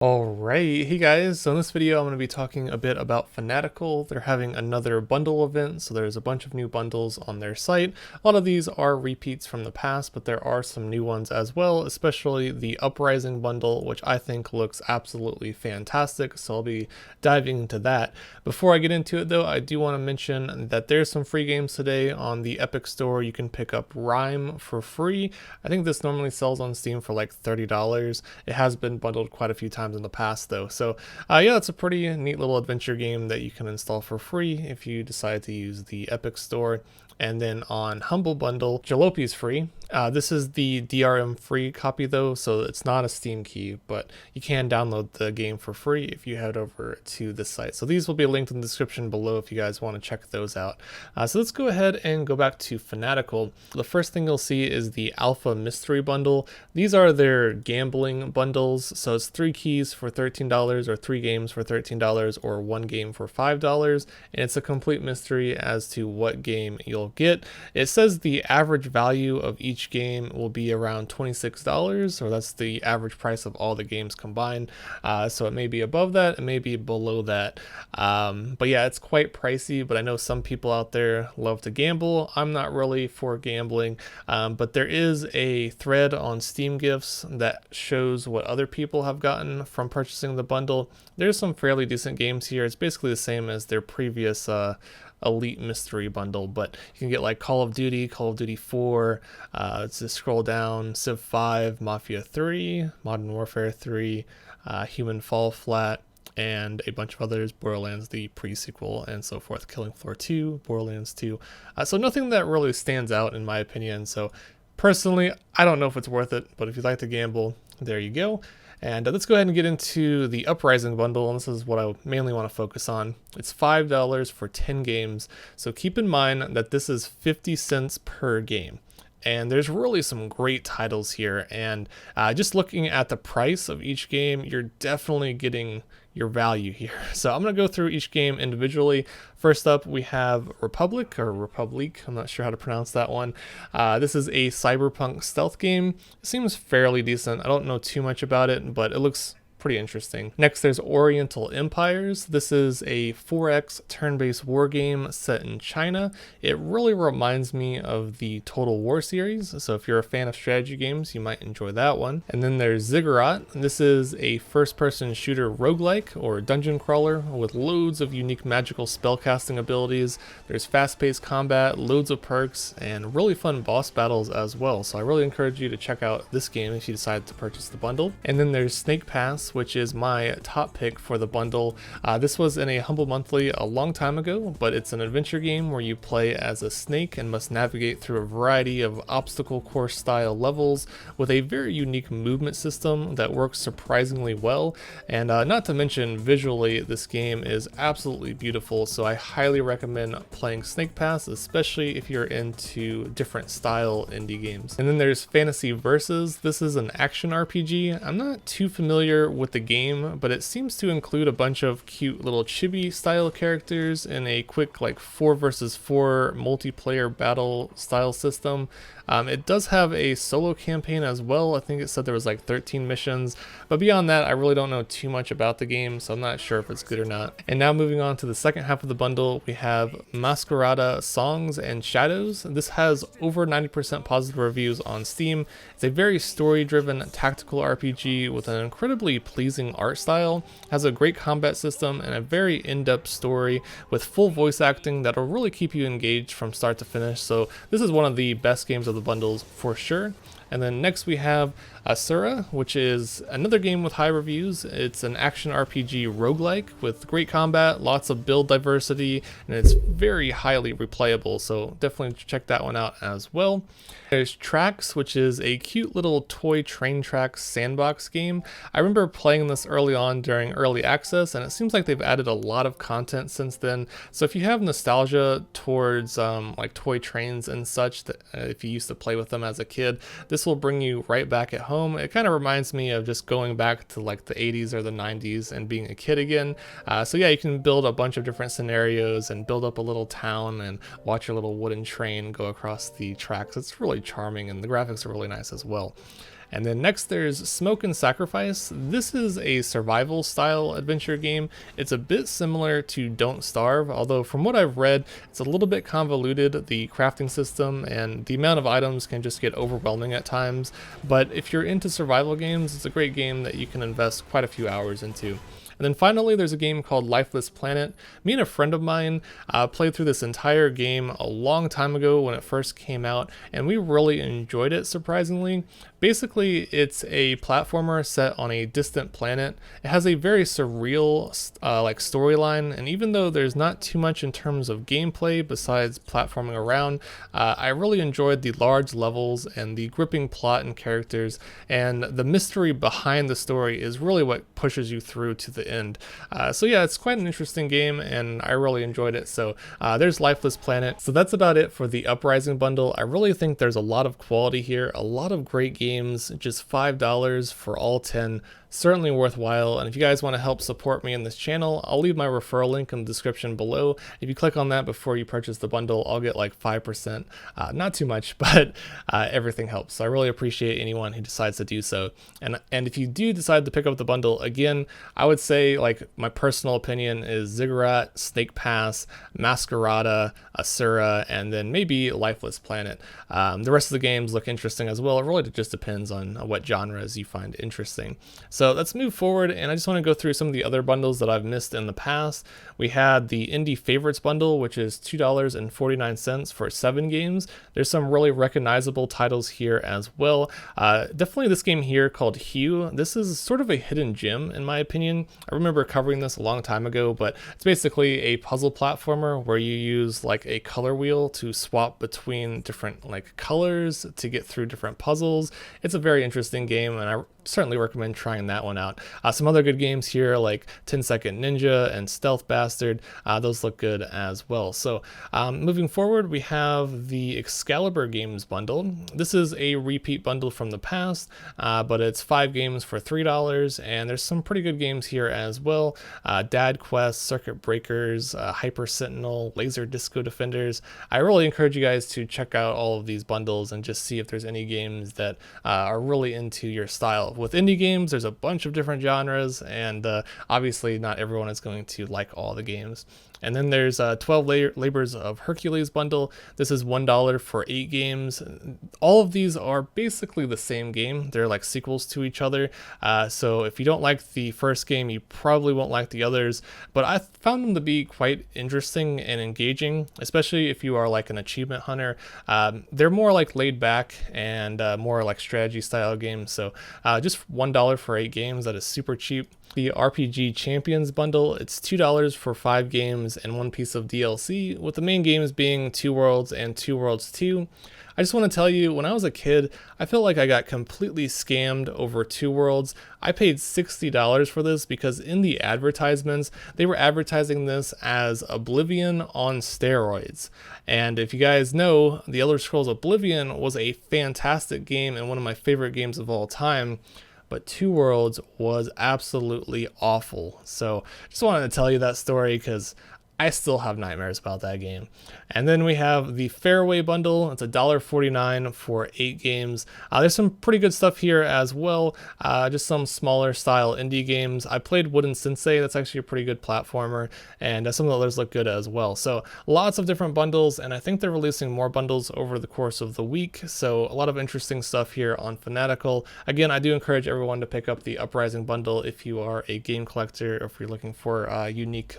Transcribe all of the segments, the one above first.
Alright, hey guys, so in this video I'm going to be talking a bit about Fanatical. They're having another bundle event, so there's a bunch of new bundles on their site. A lot of these are repeats from the past, but there are some new ones as well, especially the Uprising Bundle, which I think looks absolutely fantastic, so I'll be diving into that. Before I get into it though, I do want to mention that there's some free games today on the Epic Store. You can pick up Rime for free. I think this normally sells on Steam for like $30. It has been bundled quite a few times in the past though, so yeah, it's a pretty neat little adventure game that you can install for free if you decide to use the Epic Store. And then on Humble Bundle, Jalopy is free. This is the DRM free copy though, so it's not a Steam key, but you can download the game for free if you head over to the site. So these will be linked in the description below if you guys want to check those out. So let's go ahead and go back to Fanatical. The first thing you'll see is the Alpha Mystery Bundle. These are their gambling bundles, so it's 3 keys for $13 or 3 games for $13 or 1 game for $5, and it's a complete mystery as to what game you'll get. It says the average value of each game will be around $26, or that's the average price of all the games combined. So it may be above that, it may be below that. But yeah, it's quite pricey, but I know some people out there love to gamble. I'm not really for gambling, but there is a thread on Steam Gifts that shows what other people have gotten from purchasing the bundle. There's some fairly decent games here. It's basically the same as their previous Elite Mystery Bundle, but you can get like Call of Duty, Call of Duty 4, let's just scroll down, Civ 5, Mafia 3, Modern Warfare 3, Human Fall Flat, and a bunch of others, Borderlands the pre-sequel and so forth, Killing Floor 2, Borderlands 2. So nothing that really stands out in my opinion. So personally, I don't know if it's worth it, but if you'd like to gamble, there you go. And let's go ahead and get into the Uprising Bundle, and this is what I mainly want to focus on. It's $5 for 10 games, so keep in mind that this is 50 cents per game. And there's really some great titles here, and just looking at the price of each game, you're definitely getting your value here. So I'm going to go through each game individually. First up, we have Republic, I'm not sure how to pronounce that one. This is a cyberpunk stealth game. It seems fairly decent. I don't know too much about it, but it looks pretty interesting. Next, there's Oriental Empires. This is a 4X turn-based war game set in China. It really reminds me of the Total War series, so if you're a fan of strategy games, you might enjoy that one. And then there's Ziggurat. This is a first-person shooter roguelike or dungeon crawler with loads of unique magical spellcasting abilities. There's fast-paced combat, loads of perks, and really fun boss battles as well. So I really encourage you to check out this game if you decide to purchase the bundle. And then there's Snake Pass, which is my top pick for the bundle. This was in a Humble Monthly a long time ago, but it's an adventure game where you play as a snake and must navigate through a variety of obstacle course style levels with a very unique movement system that works surprisingly well. And not to mention visually, this game is absolutely beautiful, so I highly recommend playing Snake Pass, especially if you're into different style indie games. And then there's Fantasy Versus. This is an action RPG. I'm not too familiar with the game, but it seems to include a bunch of cute little chibi style characters in a quick like 4 versus 4 multiplayer battle style system. It does have a solo campaign as well. I think it said there was like 13 missions, but beyond that, I really don't know too much about the game, so I'm not sure if it's good or not. And now moving on to the second half of the bundle, we have Masquerada Songs and Shadows. This has over 90% positive reviews on Steam. It's a very story-driven tactical RPG with an incredibly pleasing art style, has a great combat system, and a very in-depth story with full voice acting that'll really keep you engaged from start to finish. So this is one of the best games of the bundles for sure. And then next we have Asura, which is another game with high reviews. It's an action RPG roguelike with great combat, lots of build diversity, and it's very highly replayable, so definitely check that one out as well. There's Tracks, which is a cute little toy train tracks sandbox game. I remember playing this early on during early access, and it seems like they've added a lot of content since then. So if you have nostalgia towards like toy trains and such, that if you used to play with them as a kid, this will bring you right back at home. It kind of reminds me of just going back to like the 80s or the 90s and being a kid again. So yeah, you can build a bunch of different scenarios and build up a little town and watch your little wooden train go across the tracks. It's really charming, and the graphics are really nice as well. And then next there's Smoke and Sacrifice. This is a survival style adventure game. It's a bit similar to Don't Starve, although from what I've read, it's a little bit convoluted, the crafting system, and the amount of items can just get overwhelming at times. But if you're into survival games, it's a great game that you can invest quite a few hours into. And then finally, there's a game called Lifeless Planet. Me and a friend of mine played through this entire game a long time ago when it first came out, and we really enjoyed it, surprisingly. Basically, it's a platformer set on a distant planet. It has a very surreal like storyline, and even though there's not too much in terms of gameplay besides platforming around, I really enjoyed the large levels and the gripping plot and characters, and the mystery behind the story is really what pushes you through to the end. So yeah, it's quite an interesting game, and I really enjoyed it. So there's Lifeless Planet. So that's about it for the Uprising bundle. I really think there's a lot of quality here, a lot of great games, just $5 for all 10. Certainly worthwhile. And if you guys want to help support me in this channel, I'll leave my referral link in the description below. If you click on that before you purchase the bundle, I'll get like 5%. Not too much, but everything helps. So I really appreciate anyone who decides to do so. And if you do decide to pick up the bundle, again, I would say, like, my personal opinion is Ziggurat, Snake Pass, Masquerada, Asura, and then maybe Lifeless Planet. The rest of the games look interesting as well. It really just depends on what genres you find interesting. So let's move forward, and I just want to go through some of the other bundles that I've missed in the past. We had the Indie Favorites bundle, which is $2.49 for 7 games. There's some really recognizable titles here as well. Definitely this game here called Hue. This is sort of a hidden gem in my opinion. I remember covering this a long time ago, but it's basically a puzzle platformer where you use like a color wheel to swap between different like colors to get through different puzzles. It's a very interesting game, and I certainly recommend trying that one out. Some other good games here like 10 Second Ninja and Stealth Bastard, those look good as well. So moving forward, we have the Excalibur games bundle. This is a repeat bundle from the past, but it's 5 games for $3, and there's some pretty good games here as well. Dad Quest, Circuit Breakers, Hyper Sentinel, Laser Disco Defenders. I really encourage you guys to check out all of these bundles and just see if there's any games that are really into your style. With indie games, there's a bunch of different genres, and obviously not everyone is going to like all the games. And then there's 12 Labors of Hercules bundle. This is $1 for 8 games. All of these are basically the same game. They're like sequels to each other. So if you don't like the first game, you probably won't like the others. But I found them to be quite interesting and engaging, especially if you are like an achievement hunter. They're more like laid back and more like strategy style games. So just $1 for 8 games. That is super cheap. The RPG Champions bundle, it's $2 for 5 games and 1 piece of DLC, with the main games being Two Worlds and Two Worlds 2. I just want to tell you, when I was a kid, I felt like I got completely scammed over Two Worlds. I paid $60 for this because in the advertisements, they were advertising this as Oblivion on steroids. And if you guys know, The Elder Scrolls Oblivion was a fantastic game and one of my favorite games of all time. But Two Worlds was absolutely awful. So just wanted to tell you that story because I still have nightmares about that game. And then we have the Fairway bundle. It's $1.49 for 8 games. There's some pretty good stuff here as well. Just some smaller style indie games. I played Wooden Sensei. That's actually a pretty good platformer. And some of the others look good as well. So lots of different bundles. And I think they're releasing more bundles over the course of the week. So a lot of interesting stuff here on Fanatical. Again, I do encourage everyone to pick up the Uprising bundle if you are a game collector or if you're looking for unique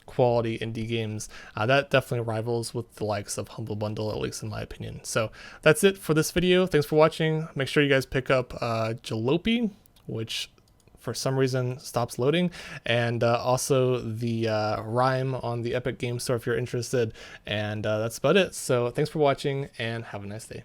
quality indie games. That definitely rivals with the likes of Humble Bundle, at least in my opinion. So that's it for this video. Thanks for watching. Make sure you guys pick up Jalopy, which for some reason stops loading, and also the Rime on the Epic Game Store if you're interested. And that's about it. So thanks for watching and have a nice day.